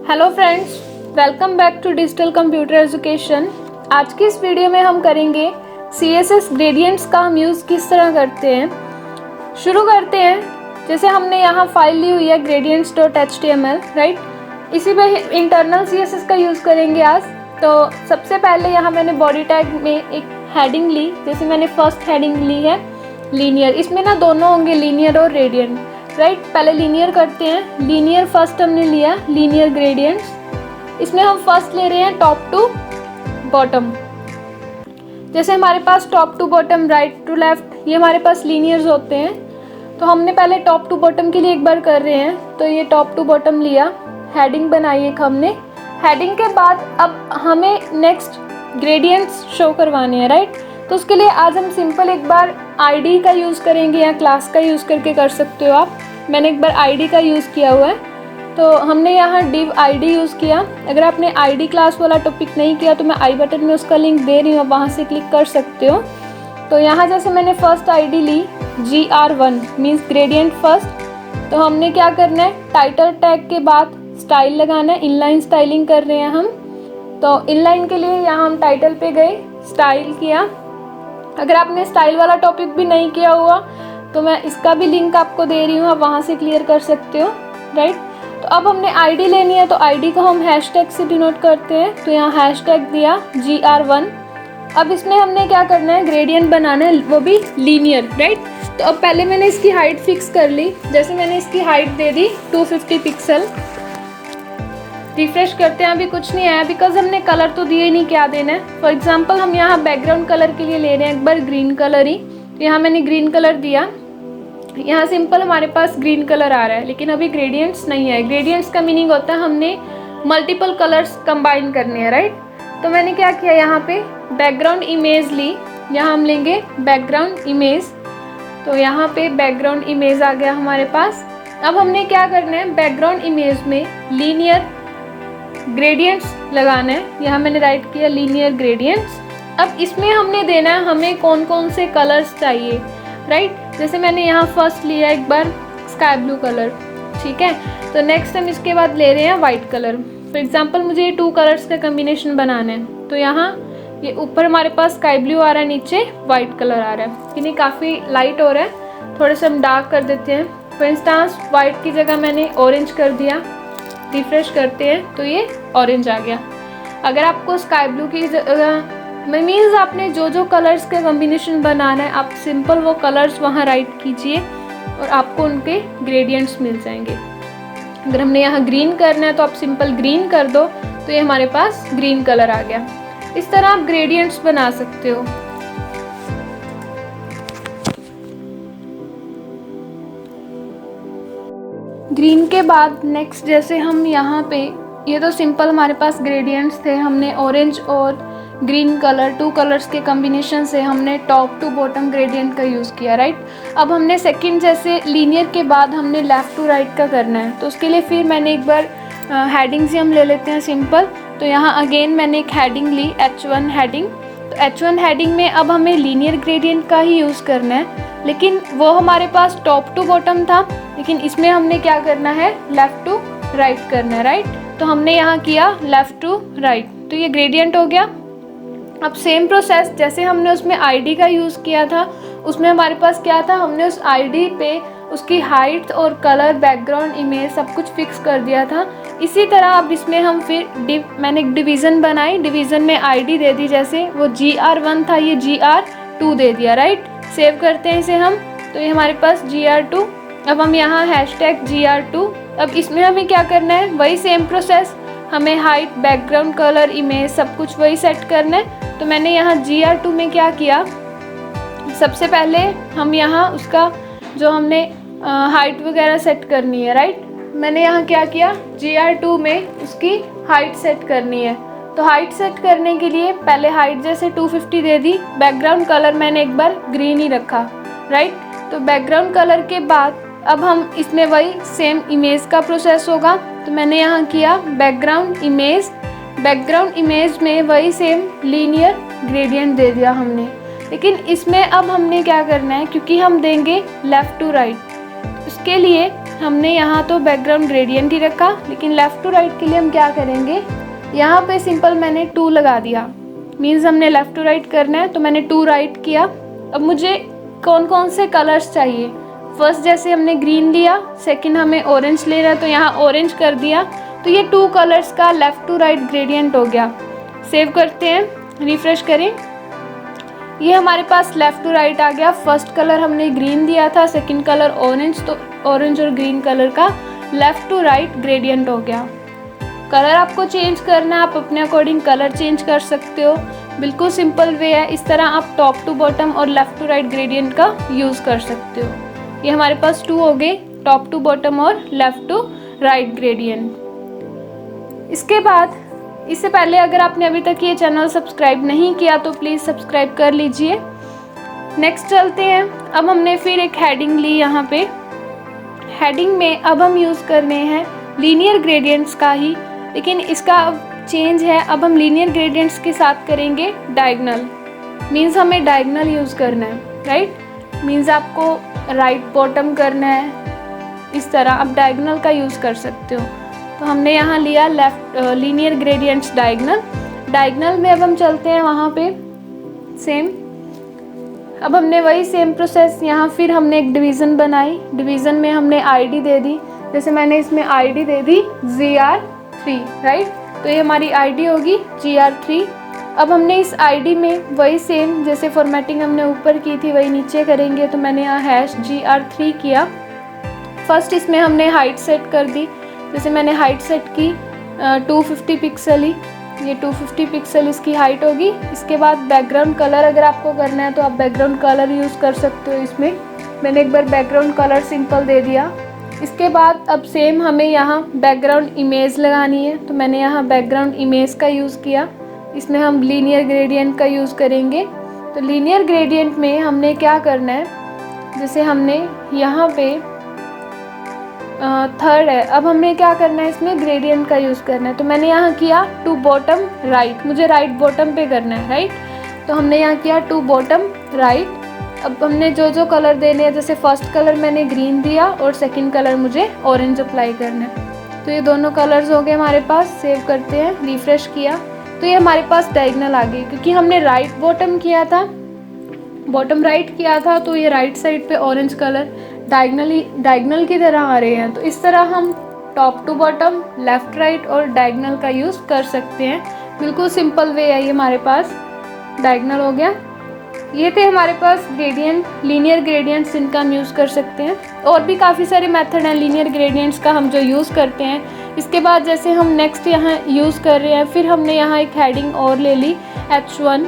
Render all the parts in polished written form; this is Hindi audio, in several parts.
Hello friends, welcome back to digital computer education. आज की इस वीडियो में हम करेंगे CSS ग्रेडियंट्स का हम यूज़ किस तरह करते हैं। शुरू करते हैं। जैसे हमने यहाँ फाइल ली हुई है gradients.html, राइट। इसी पे इंटरनल CSS का यूज़ करेंगे आज। तो सबसे पहले यहाँ मैंने बॉडी टैग में एक हेडिंग ली। जैसे मैंने फर्स्ट हेडिंग ली है लीनियर। इसमें ना दोनों होंगे, लीनियर और रेडियंट, राइट। पहले लीनियर करते हैं। लीनियर फर्स्ट हमने लिया, लीनियर ग्रेडियंट्स। इसमें हम फर्स्ट ले रहे हैं टॉप टू बॉटम। जैसे हमारे पास top to bottom, right to left, ये हमारे पास लीनियर्स होते हैं। तो हमने पहले टॉप टू बॉटम के लिए एक बार कर रहे हैं। तो ये टॉप टू बॉटम लिया, हेडिंग बनाई एक हमने। हेडिंग के बाद अब हमें नेक्स्ट ग्रेडियंट्स शो करवाने हैं, राइट। तो उसके लिए आज हम सिंपल एक बार ID का यूज़ करेंगे या क्लास का यूज़ करके कर सकते हो आप। मैंने एक बार ID का यूज़ किया हुआ है। तो हमने यहाँ div ID यूज़ किया। अगर आपने ID क्लास वाला टॉपिक नहीं किया तो मैं आई बटन में उसका लिंक दे रही हूँ, आप वहाँ से क्लिक कर सकते हो। तो यहाँ जैसे मैंने फर्स्ट ID ली GR1 मीन्स ग्रेडियंट फर्स्ट। तो हमने क्या करना है, टाइटल टैग के बाद स्टाइल लगाना है। इनलाइन स्टाइलिंग कर रहे हैं हम। तो इनलाइन के लिए यहाँ हम टाइटल पे गए, स्टाइल किया। अगर आपने स्टाइल वाला टॉपिक भी नहीं किया हुआ तो मैं इसका भी लिंक आपको दे रही हूँ, आप वहाँ से क्लियर कर सकते हो, राइट। तो अब हमने ID लेनी है। तो ID को हम हैशटैग से डिनोट करते हैं। तो यहाँ हैशटैग दिया GR1। अब इसमें हमने क्या करना है, ग्रेडियंट बनाना है, वो भी लीनियर, राइट। तो अब पहले मैंने इसकी हाइट फिक्स कर ली। जैसे मैंने इसकी हाइट दे दी 250 पिक्सल। रिफ्रेश करते हैं, अभी कुछ नहीं आया बिकॉज हमने कलर तो दिए ही नहीं, क्या देना है। फॉर एग्जांपल हम यहाँ बैकग्राउंड कलर के लिए ले रहे हैं एक बार ग्रीन कलर ही। तो यहाँ मैंने ग्रीन कलर दिया। यहाँ सिंपल हमारे पास ग्रीन कलर आ रहा है, लेकिन अभी ग्रेडियंट्स नहीं है। ग्रेडियंट्स का मीनिंग होता है हमने मल्टीपल कलर्स कंबाइन करने हैं, राइट। तो मैंने क्या किया, यहाँ पे बैकग्राउंड इमेज ली। यहाँ हम लेंगे बैकग्राउंड इमेज। तो यहाँ पे बैकग्राउंड इमेज आ गया हमारे पास। अब हमने क्या करना है, बैकग्राउंड इमेज में लीनियर ग्रेडियंट्स लगाना है। यहाँ मैंने राइट किया लीनियर ग्रेडियंट्स। अब इसमें हमने देना है हमें कौन कौन से कलर्स चाहिए, राइट। जैसे मैंने यहाँ फर्स्ट लिया एक बार स्काई ब्लू कलर, ठीक है। तो नेक्स्ट हम इसके बाद ले रहे हैं वाइट कलर। फॉर एग्जांपल मुझे ये 2 कलर्स का कम्बिनेशन बनाना है। तो यहाँ ये ऊपर हमारे पास स्काई ब्लू आ रहा है, नीचे वाइट कलर आ रहा है, यानी काफ़ी लाइट हो रहा है। थोड़े से हम डार्क कर देते हैं। फॉर इंस्टांस वाइट की जगह मैंने ऑरेंज कर दिया। रिफ्रेश करते हैं तो ये ऑरेंज आ गया। अगर आपको स्काई ब्लू की जगह मीन्स आपने जो जो कलर्स का कॉम्बिनेशन बनाना है, आप सिंपल वो कलर्स वहाँ राइट कीजिए और आपको उनके ग्रेडियंट्स मिल जाएंगे। अगर हमने यहाँ ग्रीन करना है तो आप सिंपल ग्रीन कर दो, तो ये हमारे पास ग्रीन कलर आ गया। इस तरह आप ग्रेडियंट्स बना सकते हो। ग्रीन के बाद नेक्स्ट जैसे हम यहाँ पे, ये तो सिंपल हमारे पास ग्रेडियंट्स थे। हमने ऑरेंज और ग्रीन कलर 2 कलर्स के कॉम्बिनेशन से हमने टॉप टू बॉटम ग्रेडियंट का यूज़ किया, राइट। अब हमने सेकंड जैसे लीनियर के बाद हमने लेफ़्ट टू राइट का करना है। तो उसके लिए फिर मैंने एक बार हेडिंग से हम ले लेते हैं सिंपल। तो यहाँ अगेन मैंने एक हेडिंग ली, H1 हेडिंग। तो H1 हेडिंग में अब हमें लीनियर ग्रेडियंट का ही यूज़ करना है, लेकिन वो हमारे पास टॉप टू बॉटम था। लेकिन इसमें हमने क्या करना है, लेफ़्ट टू राइट करना है, राइट। तो हमने यहाँ किया लेफ़्ट टू राइट, तो ये ग्रेडियंट हो गया। अब सेम प्रोसेस जैसे हमने उसमें ID का यूज़ किया था, उसमें हमारे पास क्या था, हमने उस ID पे उसकी हाइट और कलर, बैकग्राउंड इमेज सब कुछ फिक्स कर दिया था। इसी तरह अब इसमें हम फिर मैंने एक डिवीज़न बनाई। डिवीज़न में ID दे दी, जैसे वो GR1 था ये GR2 दे दिया, राइट। सेव करते हैं इसे हम। तो ये हमारे पास GR2। अब हम यहाँ हैशटैग GR2। अब इसमें हमें क्या करना है, वही सेम प्रोसेस, हमें हाइट, बैकग्राउंड, कलर, इमेज सब कुछ वही सेट करना है। तो मैंने यहाँ GR2 में क्या किया, सबसे पहले हम यहाँ उसका जो हमने हाइट वगैरह सेट करनी है, राइट। मैंने यहाँ क्या किया, GR2 में उसकी हाइट सेट करनी है। तो हाइट सेट करने के लिए पहले हाइट जैसे 250 दे दी। बैकग्राउंड कलर मैंने एक बार ग्रीन ही रखा, राइट। तो बैकग्राउंड कलर के बाद अब हम इसमें वही सेम इमेज का प्रोसेस होगा। तो मैंने यहाँ किया बैकग्राउंड इमेज। बैकग्राउंड इमेज में वही सेम लीनियर ग्रेडियंट दे दिया हमने। लेकिन इसमें अब हमने क्या करना है, क्योंकि हम देंगे लेफ़्ट टू राइट, उसके लिए हमने यहाँ तो बैकग्राउंड ग्रेडियंट ही रखा, लेकिन लेफ़्ट टू राइट के लिए हम क्या करेंगे, यहाँ पे सिंपल मैंने 2 लगा दिया। मीन्स हमने लेफ़्ट टू राइट करना है तो मैंने 2 राइट किया। अब मुझे कौन कौन से कलर्स चाहिए, फर्स्ट जैसे हमने ग्रीन लिया, सेकंड हमें ऑरेंज लेना है तो यहाँ ऑरेंज कर दिया। तो ये 2 कलर्स का लेफ़्ट टू राइट ग्रेडियंट हो गया। सेव करते हैं, रिफ़्रेश करें, ये हमारे पास लेफ़्ट टू राइट आ गया। फर्स्ट कलर हमने ग्रीन दिया था, सेकंड कलर ऑरेंज, तो ऑरेंज और ग्रीन कलर का लेफ़्ट टू राइट ग्रेडियंट हो गया। कलर आपको चेंज करना है, आप अपने अकॉर्डिंग कलर चेंज कर सकते हो, बिल्कुल सिंपल वे है। इस तरह आप टॉप टू बॉटम और लेफ़्ट टू राइट ग्रेडियंट का यूज़ कर सकते हो। ये हमारे पास 2 हो गए, टॉप टू बॉटम और लेफ़्ट टू राइट ग्रेडियंट। इसके बाद, इससे पहले अगर आपने अभी तक ये चैनल सब्सक्राइब नहीं किया तो प्लीज़ सब्सक्राइब कर लीजिए। नेक्स्ट चलते हैं। अब हमने फिर एक हेडिंग ली, यहाँ पे हेडिंग में अब हम यूज़ करने हैं लीनियर ग्रेडियंट्स का ही, लेकिन इसका अब चेंज है। अब हम लीनियर ग्रेडियंट्स के साथ करेंगे डायगोनल। मीन्स हमें डायगोनल यूज़ करना है, राइट। मीन्स आपको राइट बॉटम करना है, इस तरह आप डायगोनल का यूज़ कर सकते हो। तो हमने यहाँ लिया लीनियर ग्रेडियंट्स डायगोनल। डायगोनल में अब हम चलते हैं वहाँ पे सेम। अब हमने वही सेम प्रोसेस, यहाँ फिर हमने एक डिवीज़न बनाई। डिवीज़न में हमने आईडी दे दी, जैसे मैंने इसमें आईडी दे दी GR3, राइट। तो ये हमारी आईडी होगी GR3। अब हमने इस आईडी में वही सेम जैसे फॉर्मेटिंग हमने ऊपर की थी वही नीचे करेंगे। तो मैंने यहाँ #GR3 किया। फर्स्ट इसमें हमने हाइट सेट कर दी, जैसे मैंने हाइट सेट की 250 पिक्सल ही, ये 250 पिक्सल इसकी हाइट होगी। इसके बाद बैकग्राउंड कलर अगर आपको करना है तो आप बैकग्राउंड कलर यूज़ कर सकते हो। इसमें मैंने एक बार बैकग्राउंड कलर सिंपल दे दिया। इसके बाद अब सेम हमें यहाँ बैकग्राउंड इमेज लगानी है, तो मैंने यहाँ बैकग्राउंड इमेज का यूज़ किया। इसमें हम लीनियर ग्रेडियंट का यूज़ करेंगे। तो लीनियर ग्रेडियंट में हमने क्या करना है, जैसे हमने यहाँ पे थर्ड है, अब हमें क्या करना है, इसमें ग्रेडियंट का यूज़ करना है। तो मैंने यहाँ किया टू बॉटम राइट, मुझे राइट बॉटम पे करना है, राइट। तो हमने यहाँ किया टू बॉटम राइट। अब हमने जो जो कलर देने हैं, जैसे फर्स्ट कलर मैंने ग्रीन दिया और सेकंड कलर मुझे ऑरेंज अप्लाई करना है। तो ये दोनों कलर्स हो गए हमारे पास। सेव करते हैं, रिफ़्रेश किया तो ये हमारे पास डायगोनल आ गई, क्योंकि हमने राइट बॉटम किया था, बॉटम राइट किया था, तो ये राइट साइड पे ऑरेंज कलर डायगोनल की तरह आ रहे हैं। तो इस तरह हम top to bottom, left right और डायगोनल का यूज़ कर सकते हैं। बिल्कुल सिंपल वे है ये हमारे पास। डायगोनल हो गया। ये थे हमारे पास ग्रेडियंट, लीनियर ग्रेडियंट्स जिनका हम यूज़ कर सकते हैं। और भी काफ़ी सारे मेथड हैं लीनियर ग्रेडियंट्स का हम जो यूज़ करते हैं। इसके बाद जैसे हम नेक्स्ट यहाँ यूज़ कर रहे हैं, फिर हमने यहाँ एक हेडिंग और ले ली H1।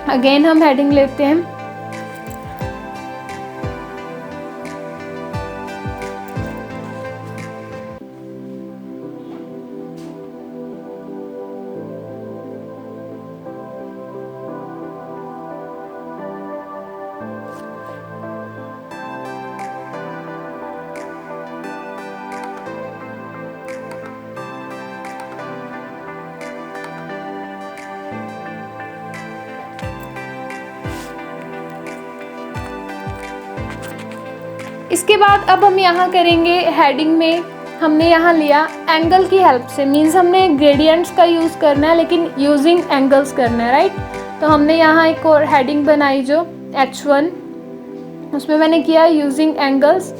अगेन हम हेडिंग लेते हैं, इसके बाद अब हम यहाँ करेंगे हेडिंग में हमने यहाँ लिया एंगल की हेल्प से। मीन्स हमने ग्रेडियंट्स का यूज़ करना है लेकिन यूजिंग एंगल्स करना है, राइट। तो हमने यहाँ एक और हेडिंग बनाई जो H1, उसमें मैंने किया यूजिंग एंगल्स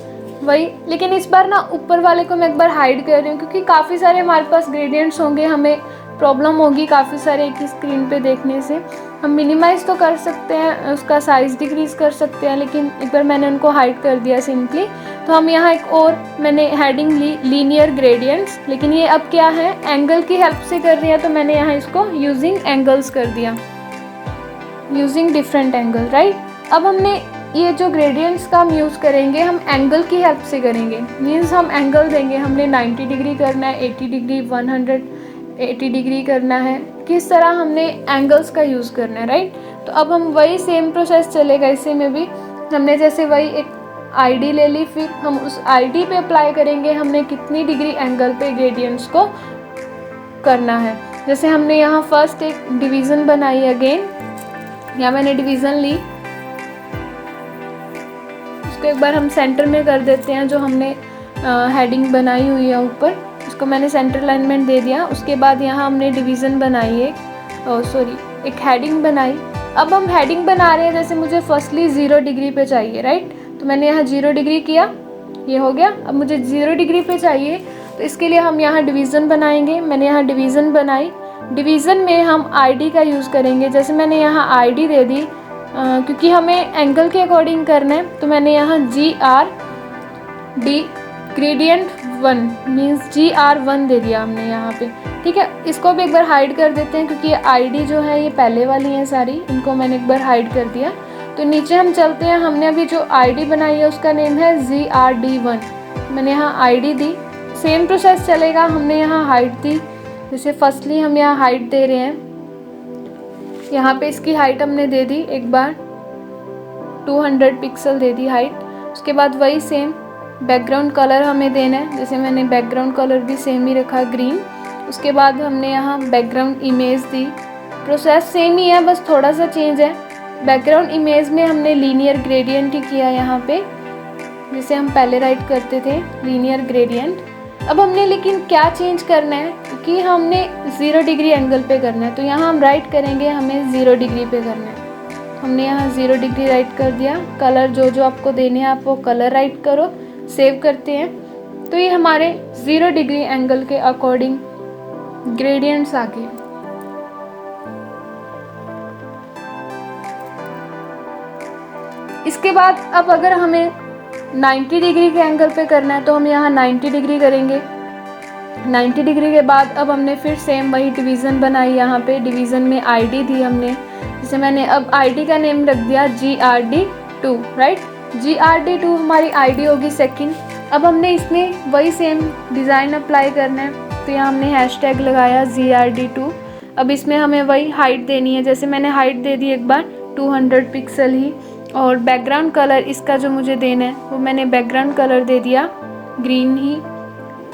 वही। लेकिन इस बार ना ऊपर वाले को मैं एक बार हाइड कर रही हूँ, क्योंकि काफ़ी सारे हमारे पास ग्रेडियंट्स होंगे, हमें प्रॉब्लम होगी काफ़ी सारे एक ही स्क्रीन पे देखने से। हम मिनिमाइज़ तो कर सकते हैं, उसका साइज़ डिक्रीज़ कर सकते हैं, लेकिन एक बार मैंने उनको हाइड कर दिया सिंपली। तो हम यहाँ एक और मैंने हेडिंग ली लीनियर ग्रेडियंट्स, लेकिन ये अब क्या है एंगल की हेल्प से कर रही है। तो मैंने यहाँ इसको यूजिंग एंगल्स कर दिया, यूजिंग डिफरेंट एंगल, राइट। अब हमने ये जो ग्रेडियंट्स का हम यूज़ करेंगे हम एंगल की हेल्प से करेंगे। मीन्स हम एंगल देंगे, हमने 90 डिग्री करना है, 80 डिग्री, 180 डिग्री करना है, किस तरह हमने एंगल्स का यूज़ करना है, राइट। तो अब हम वही सेम प्रोसेस चलेगा इसी में भी। हमने जैसे वही एक आईडी ले ली, फिर हम उस आईडी पे अप्लाई करेंगे हमने कितनी डिग्री एंगल पे ग्रेडियंट्स को करना है। जैसे हमने यहाँ फर्स्ट एक डिवीज़न बनाई, अगेन यहाँ मैंने डिवीज़न ली, उसको एक बार हम सेंटर में कर देते हैं जो हमने हेडिंग बनाई हुई है ऊपर, उसको मैंने सेंटर अलाइनमेंट दे दिया। उसके बाद यहाँ हमने डिवीज़न बनाई है, एक हेडिंग बनाई। अब हम हेडिंग बना रहे हैं, जैसे मुझे फर्स्टली 0 डिग्री पे चाहिए, राइट। तो मैंने यहाँ 0 डिग्री किया, ये हो गया। अब मुझे 0 डिग्री पे चाहिए, तो इसके लिए हम यहाँ डिवीज़न बनाएंगे। मैंने यहाँ डिवीज़न बनाई। डिवीज़न में हम आईडी का यूज़ करेंगे। जैसे मैंने यहाँ आईडी दे दी, क्योंकि हमें एंगल के अकॉर्डिंग करना है, तो मैंने यहाँ GRD ग्रेडियंट 1 मीन्स GR1 दे दिया हमने यहाँ पे, ठीक है। इसको भी एक बार हाइड कर देते हैं, क्योंकि ये आईडी जो है ये पहले वाली हैं सारी, इनको मैंने एक बार हाइड कर दिया। तो नीचे हम चलते हैं। हमने अभी जो आईडी बनाई है उसका नेम है GRD1। मैंने यहाँ आईडी दी, सेम प्रोसेस चलेगा। हमने यहाँ हाइट दी, जैसे फर्स्टली हम यहाँ हाइट दे रहे हैं, यहाँ पे इसकी हाइट हमने दे दी एक बार 200 पिक्सल दे दी हाइट। उसके बाद वही सेम बैकग्राउंड कलर हमें देना है, जैसे मैंने बैकग्राउंड कलर भी सेम ही रखा, ग्रीन। उसके बाद हमने यहाँ बैकग्राउंड इमेज दी, प्रोसेस सेम ही है, बस थोड़ा सा चेंज है। बैकग्राउंड इमेज में हमने लीनियर ग्रेडियंट ही किया यहाँ पे, जिसे हम पहले राइट करते थे लीनियर ग्रेडियंट। अब हमने लेकिन क्या चेंज करना है, क्योंकि हमने 0 डिग्री एंगल पे करना है, तो यहाँ हम राइट करेंगे हमें 0 डिग्री पे करना है। हमने यहाँ 0 डिग्री राइट कर दिया। कलर जो जो आपको देने हैं आप वो कलर राइट करो, सेव करते हैं। तो ये हमारे 0 डिग्री एंगल के अकॉर्डिंग ग्रेडियंट्स आ गए। इसके बाद अब अगर हमें 90 डिग्री के एंगल पे करना है, तो हम यहाँ 90 डिग्री करेंगे। 90 डिग्री के बाद अब हमने फिर सेम वही डिवीज़न बनाई। यहाँ पे डिवीज़न में आईडी दी हमने, जैसे मैंने अब आईडी का नेम रख दिया GRD2, राइट। GRD2 हमारी आईडी होगी सेकंड। अब हमने इसमें वही सेम डिज़ाइन अप्लाई करना है, तो यहाँ हमने हैशटैग लगाया GRD2। अब इसमें हमें वही हाइट देनी है, जैसे मैंने हाइट दे दी एक बार 200 पिक्सल ही। और बैकग्राउंड कलर इसका जो मुझे देना है वो मैंने बैकग्राउंड कलर दे दिया ग्रीन ही।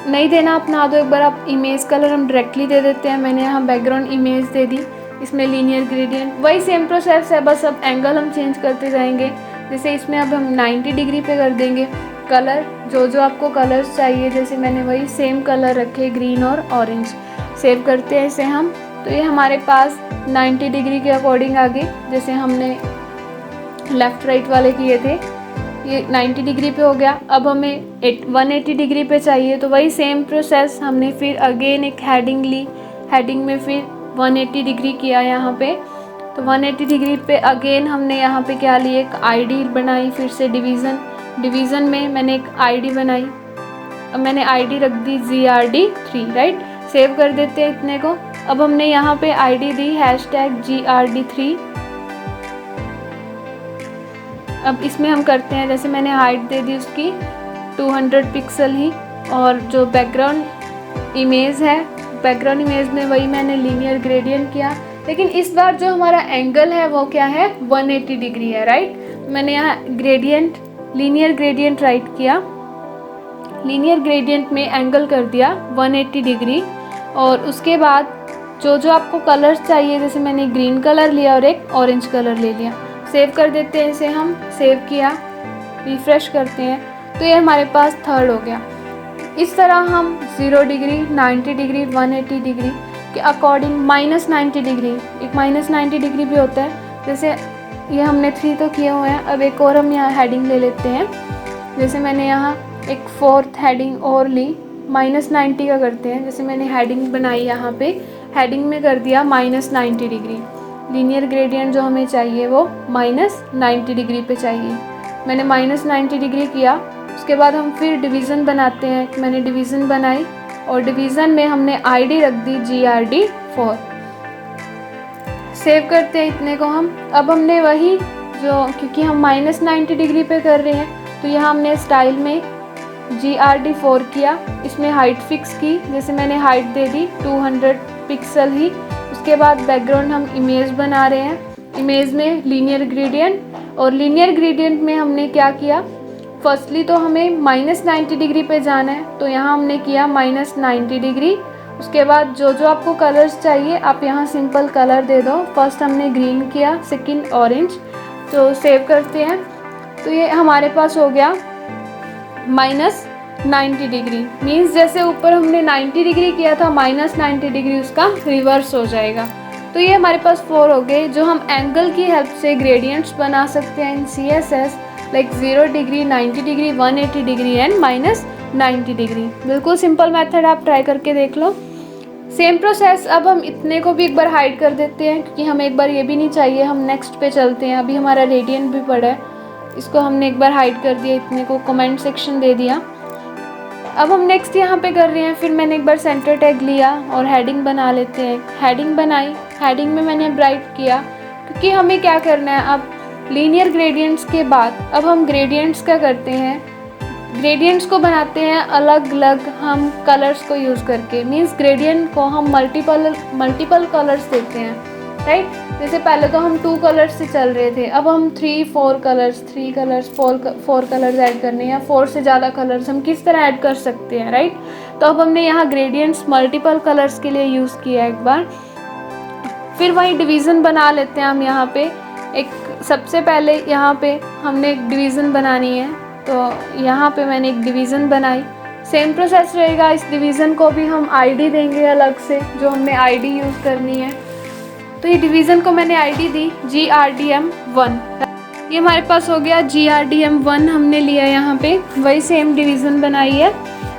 नहीं देना अपना दो एक बार आप, इमेज कलर हम डायरेक्टली दे देते हैं। मैंने यहाँ बैकग्राउंड इमेज दे दी, इसमें लीनियर ग्रेडियंट, वही सेम प्रोसेस है, बस अब एंगल हम चेंज करते जाएंगे। जैसे इसमें अब हम 90 डिग्री पे कर देंगे। कलर जो जो आपको कलर्स चाहिए, जैसे मैंने वही सेम कलर रखे ग्रीन और ऑरेंज। सेव करते हैं इसे हम, तो ये हमारे पास 90 डिग्री के अकॉर्डिंग आ गए, जैसे हमने लेफ़्ट राइट वाले किए थे। ये 90 डिग्री पे हो गया। अब हमें 180 डिग्री पे चाहिए, तो वही सेम प्रोसेस हमने फिर अगेन एक हेडिंग ली। हेडिंग में फिर 180 डिग्री किया यहाँ पे। तो 180 डिग्री पे अगेन हमने यहाँ पे क्या ली, एक आईडी बनाई, फिर से डिवीज़न में मैंने एक आईडी बनाई। अब मैंने आईडी रख दी GRD3, राइट। सेव कर देते हैं इतने को। अब हमने यहाँ पे आईडी दी #GRD3। अब इसमें हम करते हैं, जैसे मैंने हाइट दे दी उसकी 200 पिक्सल ही। और जो बैकग्राउंड इमेज है, बैकग्राउंड इमेज में वही मैंने लीनियर ग्रेडियंट किया, लेकिन इस बार जो हमारा एंगल है वो क्या है, 180 डिग्री है, राइट। मैंने यहाँ ग्रेडियंट लीनियर ग्रेडियंट राइट किया, लीनियर ग्रेडियंट में एंगल कर दिया 180 डिग्री। और उसके बाद जो जो आपको कलर्स चाहिए, जैसे मैंने ग्रीन कलर लिया और एक ऑरेंज कलर ले लिया। सेव कर देते हैं इसे हम, सेव किया, रिफ़्रेश करते हैं, तो ये हमारे पास थर्ड हो गया। इस तरह हम 0 डिग्री, 90 डिग्री, 180 डिग्री के अकॉर्डिंग -90 डिग्री, एक -90 डिग्री भी होता है। जैसे ये हमने 3 तो किए हुए हैं, अब एक और हम यहाँ हेडिंग ले लेते हैं। जैसे मैंने यहाँ एक 4th हेडिंग और ली, -90 का करते हैं। जैसे मैंने हेडिंग बनाई, यहाँ पे हेडिंग में कर दिया -90 डिग्री। लीनियर ग्रेडियंट जो हमें चाहिए वो -90 डिग्री पे चाहिए। मैंने -90 डिग्री किया। उसके बाद हम फिर डिवीज़न बनाते हैं। मैंने डिवीज़न बनाई और डिवीज़न में हमने आईडी रख दी GRD4। सेव करते हैं इतने को हम। अब हमने वही जो, क्योंकि हम -90 डिग्री पे कर रहे हैं, तो यहाँ हमने स्टाइल में GRD4 किया, इसमें हाइट फिक्स की। जैसे मैंने हाइट दे दी 200 पिक्सल ही। उसके बाद बैकग्राउंड हम इमेज बना रहे हैं, इमेज में लीनियर ग्रेडियंट, और लीनियर ग्रेडियंट में हमने क्या किया, फर्स्टली तो हमें -90 डिग्री पे जाना है, तो यहाँ हमने किया -90 डिग्री। उसके बाद जो जो आपको कलर्स चाहिए आप यहाँ सिंपल कलर दे दो। फर्स्ट हमने ग्रीन किया, सेकंड ऑरेंज। तो सेव करते हैं, तो ये हमारे पास हो गया 90 डिग्री, मीन्स जैसे ऊपर हमने 90 डिग्री किया था -90 डिग्री उसका रिवर्स हो जाएगा। तो ये हमारे पास 4 हो गए जो हम एंगल की हेल्प से ग्रेडियंट्स बना सकते हैं इन CSS, like 0 degree, 90 degree, 180 degree and -90 degree. बिल्कुल सिंपल मेथड, आप ट्राई करके देख लो। सेम प्रोसेस, अब हम इतने को भी एक बार हाइड कर देते हैं क्योंकि हमें एक बार ये भी नहीं चाहिए। हम नेक्स्ट पे चलते हैं। अभी हमारा रेडियंट भी पड़ा है, इसको हमने एक बार हाइड कर दिया, इतने को कमेंट सेक्शन दे दिया। अब हम नेक्स्ट यहाँ पे कर रहे हैं। फिर मैंने एक बार सेंटर टैग लिया और हेडिंग बना लेते हैं। हेडिंग बनाई, हेडिंग में मैंने ब्राइट किया क्योंकि हमें क्या करना है, अब लीनियर ग्रेडियंट्स के बाद अब हम ग्रेडियंट्स क्या करते हैं, ग्रेडियंट्स को बनाते हैं अलग अलग हम कलर्स को यूज़ करके। मीन्स ग्रेडियंट को हम मल्टीपल कलर्स देते हैं, राइट। जैसे पहले तो हम 2 कलर्स से चल रहे थे, अब हम 3-4 कलर्स, 3 कलर्स, 4 कलर्स ऐड करने हैं, या 4 से ज़्यादा कलर्स हम किस तरह ऐड कर सकते हैं, राइट। तो अब हमने यहाँ ग्रेडियंट्स मल्टीपल कलर्स के लिए यूज़ किया एक बार। फिर वही डिवीज़न बना लेते हैं हम यहाँ पे। एक सबसे पहले यहाँ पे हमने एक डिवीज़न बनानी है, तो यहाँ पे मैंने एक डिवीज़न बनाई। सेम प्रोसेस रहेगा, इस डिवीज़न को भी हम आईडी देंगे अलग से, जो हमने आईडी यूज़ करनी है। तो ये डिवीज़न को मैंने आईडी दी GRDM1। ये हमारे पास हो गया GRDM1 हमने लिया यहाँ पे। वही सेम डिवीज़न बनाई है,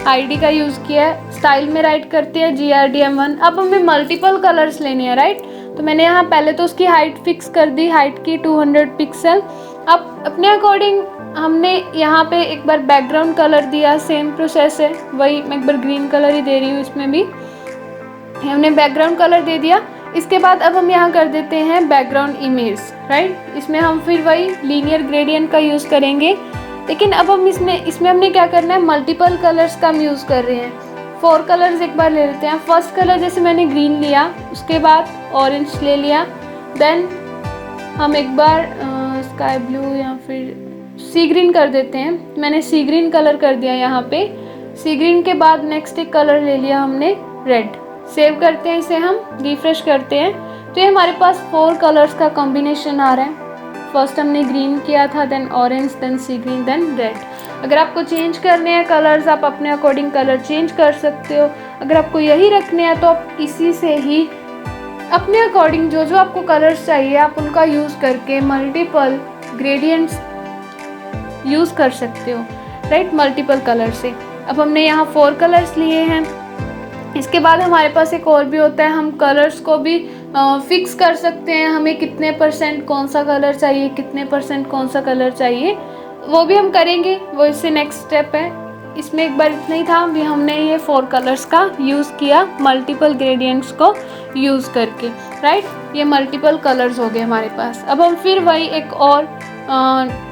आईडी का यूज़ किया है, स्टाइल में राइट करते हैं GRDM1। अब हमें मल्टीपल कलर्स लेने हैं, राइट। तो मैंने यहाँ पहले तो उसकी हाइट फिक्स कर दी, हाइट की 200 पिक्सल। अब अपने अकॉर्डिंग हमने यहाँ पे एक बार बैकग्राउंड कलर दिया, सेम प्रोसेस है, वही मैं एक बार ग्रीन कलर ही दे रही हूँ इसमें भी। हमने बैकग्राउंड कलर दे दिया। इसके बाद अब हम यहाँ कर देते हैं बैकग्राउंड इमेज, राइट। इसमें हम फिर वही लीनियर ग्रेडियंट का यूज़ करेंगे, लेकिन अब हम इसमें हमने क्या करना है, मल्टीपल कलर्स का हम यूज़ कर रहे हैं। 4 कलर्स एक बार ले लेते हैं। फर्स्ट कलर जैसे मैंने ग्रीन लिया, उसके बाद ऑरेंज ले लिया, देन हम एक बार स्काई ब्लू या फिर सी ग्रीन कर देते हैं। मैंने सी ग्रीन कलर कर दिया यहाँ पे। सी ग्रीन के बाद नेक्स्ट एक कलर ले लिया हमने रेड। सेव करते हैं, इसे हम रिफ्रेश करते हैं, तो ये हमारे पास 4 कलर्स का कॉम्बिनेशन आ रहा है। फर्स्ट हमने ग्रीन किया था, देन ऑरेंज, देन सी ग्रीन, देन रेड। अगर आपको चेंज करने हैं कलर्स, आप अपने अकॉर्डिंग कलर चेंज कर सकते हो। अगर आपको यही रखने हैं तो आप इसी से ही अपने अकॉर्डिंग जो जो आपको कलर्स चाहिए आप उनका यूज़ करके मल्टीपल ग्रेडियंट्स यूज़ कर सकते हो, राइट, मल्टीपल कलर से। अब हमने यहाँ 4 कलर्स लिए हैं। इसके बाद हमारे पास एक और भी होता है, हम कलर्स को भी फिक्स कर सकते हैं। हमें कितने % कौन सा कलर चाहिए, कितने % कौन सा कलर चाहिए, वो भी हम करेंगे, वो इससे नेक्स्ट स्टेप है। इसमें एक बार इतना ही था, अभी हमने ये 4 कलर्स का यूज़ किया मल्टीपल ग्रेडियंट्स को यूज़ करके, राइट। ये मल्टीपल कलर्स हो गए हमारे पास। अब हम फिर वही एक और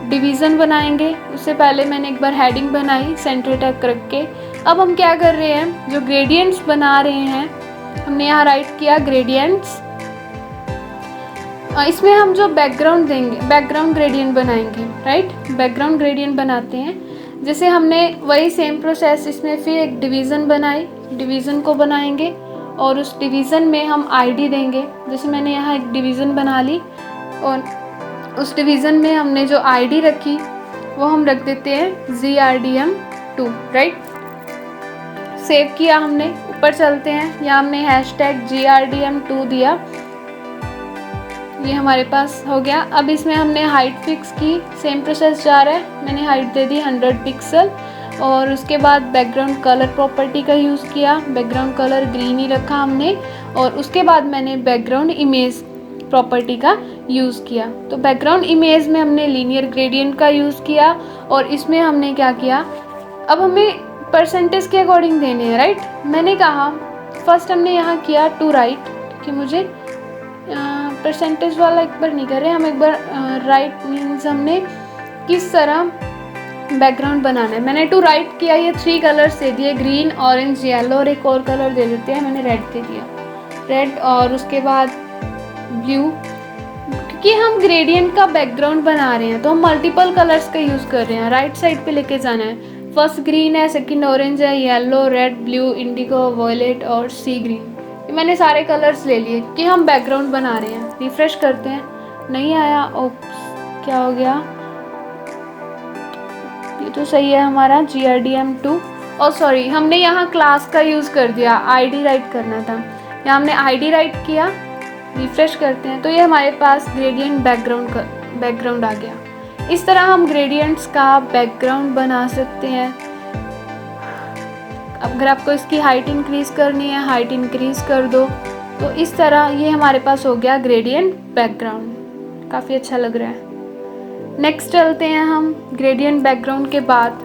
डिवीज़न बनाएंगे। उससे पहले मैंने एक बार हेडिंग बनाई सेंटर टैग रख के। अब हम क्या कर रहे हैं, जो ग्रेडियंट्स बना रहे हैं, हमने यहाँ राइट किया ग्रेडियंट्स। इसमें हम जो बैकग्राउंड देंगे, बैकग्राउंड ग्रेडियंट बनाएंगे, राइट। बैकग्राउंड ग्रेडियंट बनाते हैं। जैसे हमने वही सेम प्रोसेस, इसमें फिर एक डिवीज़न बनाई, डिवीज़न को बनाएंगे और उस डिवीज़न में हम आईडी देंगे। जैसे मैंने यहाँ एक डिवीज़न बना ली और उस डिवीज़न में हमने जो आईडी रखी वो हम रख देते हैं GRDM2, राइट। सेव किया हमने, ऊपर चलते हैं, यहाँ हमने #GRDM2 दिया, ये हमारे पास हो गया। अब इसमें हमने हाइट फिक्स की, सेम प्रोसेस जा रहा है। मैंने हाइट दे दी 100 पिक्सल और उसके बाद बैकग्राउंड कलर प्रॉपर्टी का यूज़ किया। बैकग्राउंड कलर ग्रीन ही रखा हमने और उसके बाद मैंने बैकग्राउंड इमेज प्रॉपर्टी का यूज़ किया। तो बैकग्राउंड इमेज में हमने लीनियर ग्रेडियंट का यूज़ किया और इसमें हमने क्या किया, अब हमें परसेंटेज के अकॉर्डिंग देने हैं, राइट। मैंने कहा फर्स्ट हमने यहाँ किया टू राइट, क्योंकि मुझे परसेंटेज वाला एक बार नहीं कर रहे, हम एक बार राइट मीन्स हमने किस तरह बैकग्राउंड बनाना है। मैंने टू राइट किया, ये 3 कलर्स दे दिए, ग्रीन, ऑरेंज, येलो और एक और कलर दे देते हैं, मैंने रेड दे दिया, रेड और उसके बाद ब्लू। क्योंकि हम ग्रेडियंट का बैकग्राउंड बना रहे हैं तो हम मल्टीपल कलर्स का यूज़ कर रहे हैं, राइट साइड पे लेके जाना है। फर्स्ट ग्रीन है, सेकंड ऑरेंज है, yellow, red, blue, indigo, violet और सी ग्रीन। ये मैंने सारे कलर्स ले लिए कि हम बैकग्राउंड बना रहे हैं। रिफ्रेश करते हैं, नहीं आया, ओप्स क्या हो गया, ये तो सही है हमारा GRDM2। और सॉरी, हमने यहाँ क्लास का यूज़ कर दिया, आईडी राइट करना था। यहाँ हमने आईडी राइट किया, रिफ्रेश करते हैं तो ये हमारे पास ग्रेडियंट बैकग्राउंड आ गया। इस तरह हम ग्रेडियंट्स का बैकग्राउंड बना सकते हैं। अगर आपको इसकी हाइट इंक्रीज़ करनी है, हाइट इंक्रीज़ कर दो। तो इस तरह ये हमारे पास हो गया ग्रेडियंट बैकग्राउंड, काफ़ी अच्छा लग रहा है। नेक्स्ट चलते हैं हम। ग्रेडियंट बैकग्राउंड के बाद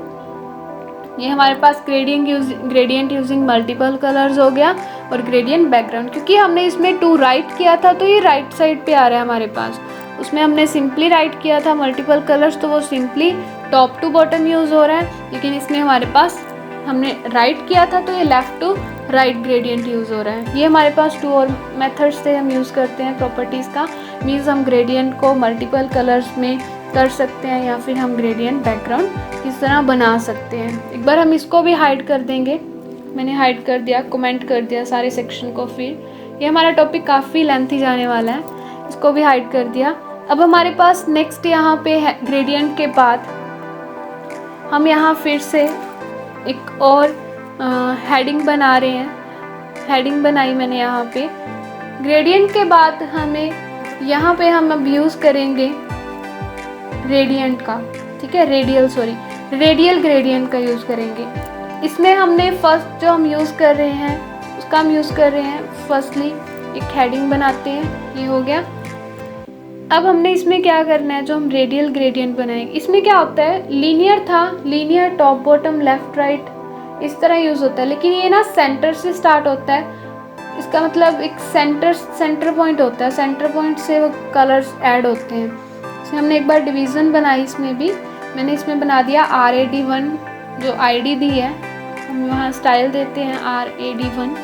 ये हमारे पास ग्रेडियंट यूजिंग मल्टीपल कलर्स हो गया और ग्रेडियंट बैकग्राउंड। क्योंकि हमने इसमें टू राइट किया था तो ये राइट साइड पे आ रहा है हमारे पास। उसमें हमने सिंपली राइट किया था मल्टीपल कलर्स, तो वो simply top to bottom use हो रहा है। लेकिन इसमें हमारे पास हमने राइट किया था तो ये left to right gradient use हो रहा है। ये हमारे पास टू और मेथड्स से हम यूज़ करते हैं प्रॉपर्टीज़ का। मीन्स हम ग्रेडियंट को मल्टीपल कलर्स में कर सकते हैं या फिर हम ग्रेडियंट बैकग्राउंड किस तरह बना सकते हैं। एक बार हम इसको भी हाइड कर देंगे। मैंने हाइड कर दिया, कमेंट कर दिया सारे सेक्शन को। फिर ये हमारा टॉपिक काफ़ी लेंथी जाने वाला है, इसको भी हाइड कर दिया। अब हमारे पास नेक्स्ट यहाँ पे है ग्रेडियंट के बाद हम यहाँ फिर से एक और हेडिंग बना रहे हैं। हेडिंग बनाई मैंने यहाँ पे। ग्रेडियंट के बाद हमें यहाँ पे हम अब यूज़ करेंगे रेडियंट का, ठीक है, रेडियल ग्रेडियंट का यूज़ करेंगे। इसमें हमने फर्स्ट जो हम यूज़ कर रहे हैं उसका हम यूज़ कर रहे हैं। फर्स्टली एक हेडिंग बनाते हैं, ये हो गया। अब हमने इसमें क्या करना है, जो हम रेडियल ग्रेडियंट बनाएंगे इसमें क्या होता है, लीनियर था, linear top bottom left right इस तरह यूज़ होता है। लेकिन ये ना सेंटर से स्टार्ट होता है। इसका मतलब एक सेंटर पॉइंट होता है, सेंटर पॉइंट से वो कलर्स ऐड होते हैं। इसमें हमने एक बार डिवीज़न बनाई, इसमें भी मैंने इसमें बना दिया RAD1 जो आईडी दी है, हम वहाँ स्टाइल देते हैं RAD1।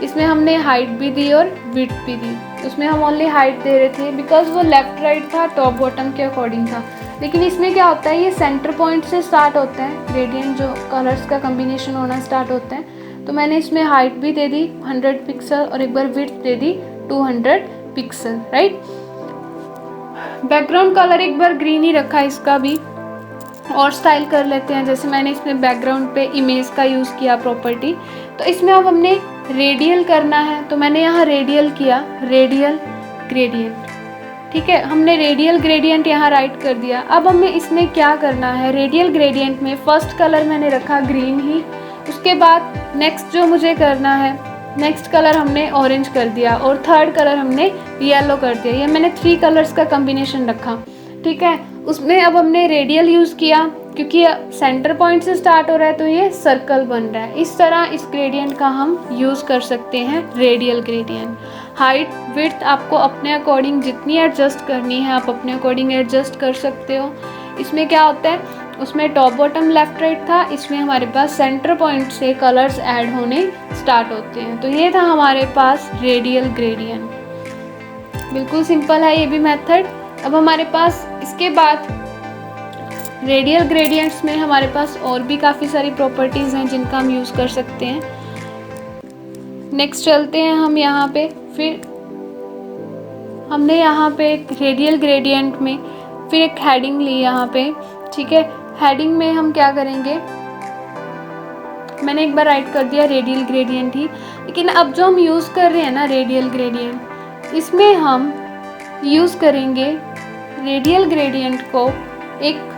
इसमें हमने हाइट भी दी और विड्थ भी दी। उसमें हम ओनली हाइट दे रहे थे बिकॉज वो लेफ़्ट राइट था, टॉप बॉटम के अकॉर्डिंग था। लेकिन इसमें क्या होता है, ये सेंटर पॉइंट से स्टार्ट होता है, ग्रेडियंट जो कलर्स का कम्बिनेशन होना स्टार्ट होता है। तो मैंने इसमें हाइट भी दे दी 100 पिक्सल और एक बार विड्थ दे दी 200 पिक्सल, राइट। बैकग्राउंड कलर एक बार ग्रीन ही रखा है, इसका भी और स्टाइल कर लेते हैं। जैसे मैंने इसमें बैकग्राउंड पे इमेज का यूज़ किया प्रॉपर्टी, तो इसमें अब हमने रेडियल करना है तो मैंने यहाँ रेडियल किया, रेडियल ग्रेडियंट, ठीक है। हमने रेडियल ग्रेडियंट यहाँ राइट कर दिया। अब हमें इसमें क्या करना है, रेडियल ग्रेडियंट में फर्स्ट कलर मैंने रखा ग्रीन ही। उसके बाद नेक्स्ट जो मुझे करना है, नेक्स्ट कलर हमने ऑरेंज कर दिया और थर्ड कलर हमने येलो कर दिया। ये मैंने 3 कलर्स का कम्बिनेशन रखा, ठीक है। उसमें अब हमने रेडियल यूज़ किया क्योंकि सेंटर पॉइंट से स्टार्ट हो रहा है तो ये सर्कल बन रहा है। इस तरह इस ग्रेडियंट का हम यूज़ कर सकते हैं, रेडियल ग्रेडियंट। हाइट विड्थ आपको अपने अकॉर्डिंग जितनी एडजस्ट करनी है आप अपने अकॉर्डिंग एडजस्ट कर सकते हो। इसमें क्या होता है, उसमें टॉप बॉटम लेफ्ट राइट था, इसमें हमारे पास सेंटर पॉइंट से कलर्स ऐड होने स्टार्ट होते हैं। तो ये था हमारे पास रेडियल ग्रेडियंट। बिल्कुल सिंपल है ये भी मेथड। अब हमारे पास इसके बाद रेडियल ग्रेडियंट्स में हमारे पास और भी काफ़ी सारी प्रॉपर्टीज़ हैं जिनका हम यूज़ कर सकते हैं। नेक्स्ट चलते हैं हम यहाँ पे। फिर हमने यहाँ पे एक रेडियल ग्रेडियंट में फिर एक हेडिंग ली यहाँ पे, ठीक है। हेडिंग में हम क्या करेंगे, मैंने एक बार राइट कर दिया रेडियल ग्रेडियंट ही। लेकिन अब जो हम यूज़ कर रहे हैं ना रेडियल ग्रेडियंट, इसमें हम यूज़ करेंगे रेडियल ग्रेडियंट को एक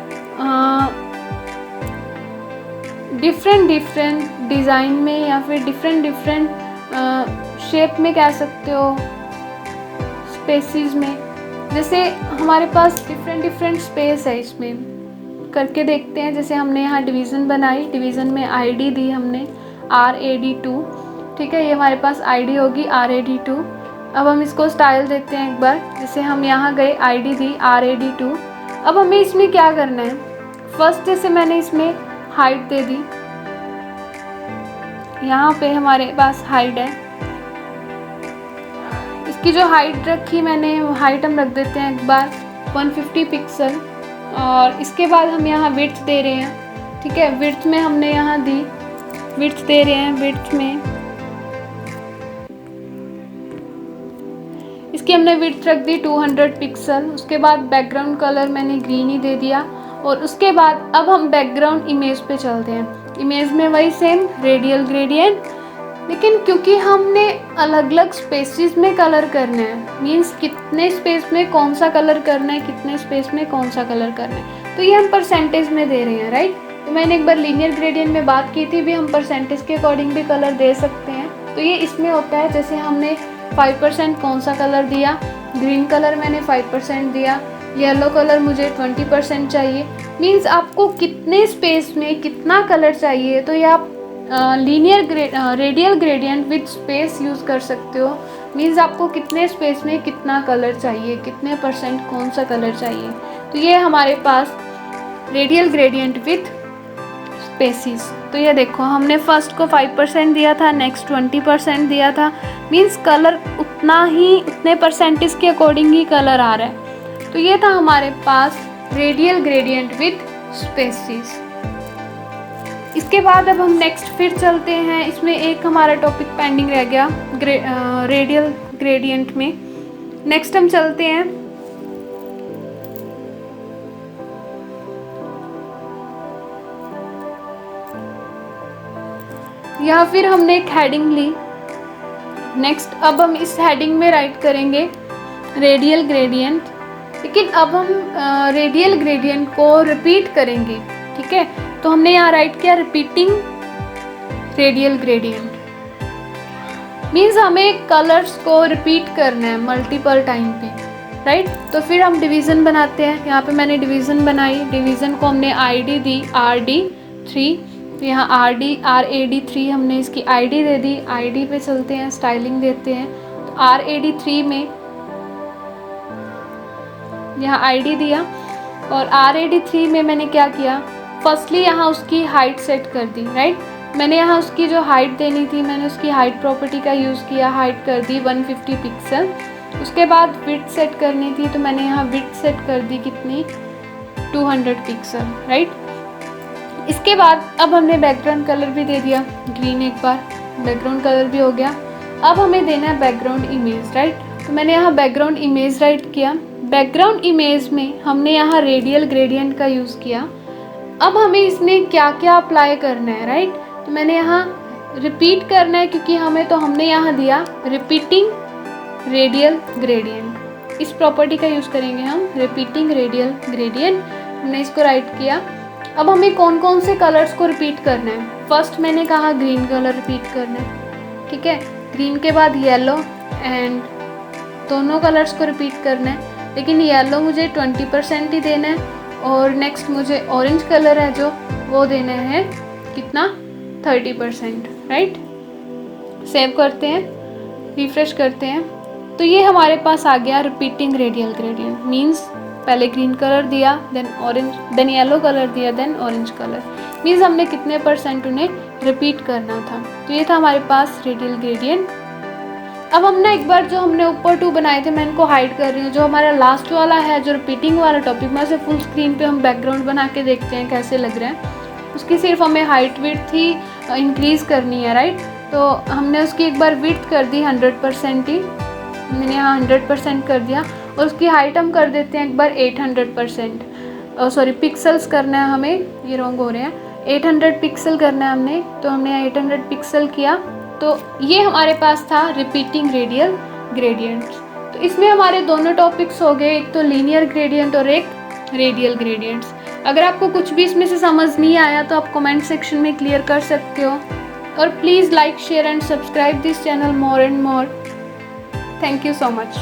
डिफरेंट डिज़ाइन में या फिर डिफरेंट शेप में कह सकते हो, स्पेसिस में। जैसे हमारे पास डिफरेंट स्पेस है, इसमें करके देखते हैं। जैसे हमने यहाँ डिवीज़न बनाई, डिवीज़न में आईडी दी हमने RAD2, ठीक है। ये हमारे पास आईडी होगी RAD2। अब हम इसको स्टाइल देते हैं एक बार। जैसे हम यहाँ गए, आईडी दी RAD2। अब हमें इसमें क्या करना है, फर्स्ट जैसे मैंने इसमें हाइट दे दी, यहाँ पे हमारे पास हाइट है। इसकी जो हाइट रखी मैंने, हाइट हम रख देते हैं एक बार 150 पिक्सल। और इसके बाद हम यहाँ विड्थ दे रहे हैं, ठीक है। विड्थ में हमने यहाँ दी, विड्थ दे रहे हैं, विड्थ में इसकी हमने विड्थ रख दी 200 पिक्सल। उसके बाद बैकग्राउंड कलर मैंने ग्रीन ही दे दिया। और उसके बाद अब हम बैकग्राउंड इमेज पे चलते हैं। इमेज में वही सेम रेडियल ग्रेडियंट, लेकिन क्योंकि हमने अलग अलग स्पेसिस में कलर करना है, मीन्स कितने स्पेस में कौन सा कलर करना है, कितने स्पेस में कौन सा कलर करना है, तो ये हम परसेंटेज में दे रहे हैं, राइट। तो मैंने एक बार लीनियर ग्रेडियंट में बात की थी भी, हम परसेंटेज के अकॉर्डिंग भी कलर दे सकते हैं। तो ये इसमें होता है, जैसे हमने 5% कौन सा कलर दिया, ग्रीन कलर मैंने 5% दिया, येलो कलर मुझे 20% चाहिए, मीन्स आपको कितने स्पेस में कितना कलर चाहिए, तो ये आप radial gradient with space use कर सकते हो। मीन्स आपको कितने स्पेस में कितना कलर चाहिए, कितने परसेंट कौन सा कलर चाहिए, तो ये हमारे पास रेडियल ग्रेडियंट विद स्पेसिस। तो ये देखो, हमने फर्स्ट को 5% दिया था, नेक्स्ट 20% दिया था, मीन्स कलर उतने परसेंटेज के अकॉर्डिंग ही कलर आ रहा है। तो ये था हमारे पास रेडियल ग्रेडियंट विद स्पेसिस। इसके बाद अब हम नेक्स्ट फिर चलते हैं, इसमें एक हमारा टॉपिक पेंडिंग रह गया रेडियल ग्रेडियंट में। नेक्स्ट हम चलते हैं या फिर हमने एक हेडिंग ली। नेक्स्ट अब हम इस हेडिंग में राइट करेंगे रेडियल ग्रेडियंट, लेकिन अब हम रेडियल ग्रेडियंट को रिपीट करेंगे, ठीक है। तो हमने यहाँ राइट किया रिपीटिंग रेडियल ग्रेडियंट, मीन्स हमें कलर्स को रिपीट करना है मल्टीपल टाइम पे, राइट। तो फिर हम डिवीज़न बनाते हैं। यहाँ पे मैंने डिवीज़न बनाई, डिवीज़न को हमने आईडी दी RD3, तो यहाँ RAD3 हमने इसकी आईडी दे दी। आईडी पे चलते हैं, स्टाइलिंग देते हैं। तो RAD3 में यहाँ आईडी दिया, और RAD3 में मैंने क्या किया, फर्स्टली यहाँ उसकी हाइट सेट कर दी, राइट। मैंने यहाँ उसकी जो हाइट देनी थी, मैंने उसकी हाइट प्रॉपर्टी का यूज़ किया, हाइट कर दी 150 पिक्सल। उसके बाद विड्थ सेट करनी थी, तो मैंने यहाँ विड्थ सेट कर दी कितनी, 200 पिक्सल, राइट। इसके बाद अब हमने बैकग्राउंड कलर भी दे दिया ग्रीन, एक बार बैकग्राउंड कलर भी हो गया। अब हमें देना है बैकग्राउंड इमेज, राइट। तो मैंने यहाँ बैकग्राउंड इमेज राइट किया। बैकग्राउंड इमेज में हमने यहाँ रेडियल ग्रेडियंट का यूज़ किया। अब हमें इसमें क्या क्या अप्लाई करना है, राइट। तो मैंने यहाँ रिपीट करना है, क्योंकि हमने यहाँ दिया रिपीटिंग रेडियल ग्रेडियंट, इस प्रॉपर्टी का यूज़ करेंगे हम, रिपीटिंग रेडियल ग्रेडियंट। हमने इसको राइट किया। अब हमें कौन कौन से कलर्स को रिपीट करना है, फर्स्ट मैंने कहा ग्रीन कलर रिपीट करना है, ठीक है। ग्रीन के बाद येलो एंड दोनों कलर्स को रिपीट करना है, लेकिन येलो मुझे 20% ही देना है, और नेक्स्ट मुझे ऑरेंज कलर है जो वो देना है कितना, 30%, राइट। सेव करते हैं, रिफ्रेश करते हैं। तो ये हमारे पास आ गया रिपीटिंग रेडियल ग्रेडियंट, मीन्स पहले ग्रीन कलर दिया, then orange, then yellow colour दिया, देन ऑरेंज कलर, मीन्स हमने कितने परसेंट उन्हें रिपीट करना था। तो ये था हमारे पास रेडियल ग्रेडियंट। अब हमने एक बार जो हमने ऊपर 2 बनाए थे, मैं इनको हाइड कर रही हूँ। जो हमारा लास्ट वाला है, जो रिपीटिंग वाला टॉपिक, में से फुल स्क्रीन पे हम बैकग्राउंड बना के देखते हैं कैसे लग रहा है। उसकी सिर्फ हमें हाइट विड्थ ही इंक्रीज़ करनी है, राइट। तो हमने उसकी एक बार विड्थ कर दी 100% ही, मैंने यहाँ 100% कर दिया, और उसकी हाइट हम कर देते हैं एक बार 800%, सॉरी पिक्सल्स करना है हमें, ये रॉन्ग हो रहे हैं, 800 पिक्सल करना है हमने। तो हमने 800 पिक्सल किया। तो ये हमारे पास था रिपीटिंग रेडियल ग्रेडियंट्स। तो इसमें हमारे दोनों टॉपिक्स हो गए, एक तो लीनियर ग्रेडियंट और एक रेडियल ग्रेडियंट्स। अगर आपको कुछ भी इसमें से समझ नहीं आया तो आप कमेंट सेक्शन में क्लियर कर सकते हो, और please like, share and subscribe this channel more and more. Thank you so much.